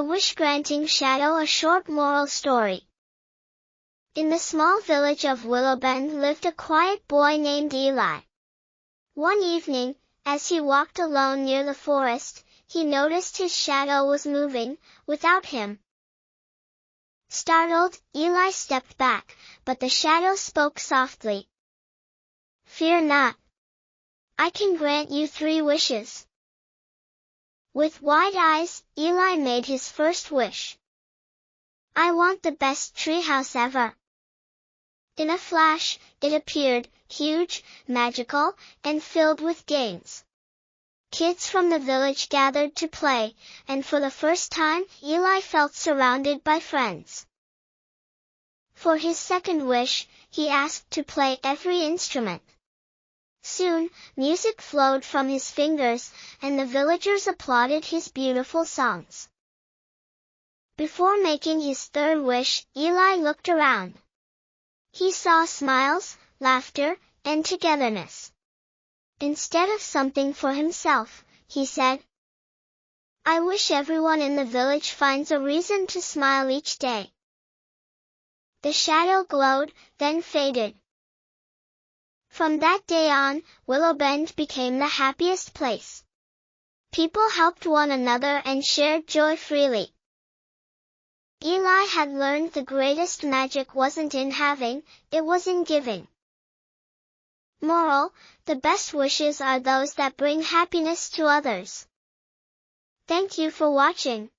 The Wish-Granting Shadow. A short moral story. In the small village of Willowbend lived a quiet boy named Eli. One evening, as he walked alone near the forest, he noticed his shadow was moving, without him. Startled, Eli stepped back, but the shadow spoke softly. "Fear not. I can grant you 3 wishes." With wide eyes, Eli made his first wish. "I want the best treehouse ever." In a flash, it appeared, huge, magical, and filled with games. Kids from the village gathered to play, and for the first time, Eli felt surrounded by friends. For his second wish, he asked to play every instrument. Soon, music flowed from his fingers, and the villagers applauded his beautiful songs. Before making his third wish, Eli looked around. He saw smiles, laughter, and togetherness. Instead of something for himself, he said, "I wish everyone in the village finds a reason to smile each day." The shadow glowed, then faded. From that day on, Willowbend became the happiest place. People helped one another and shared joy freely. Eli had learned the greatest magic wasn't in having, it was in giving. Moral: the best wishes are those that bring happiness to others. Thank you for watching.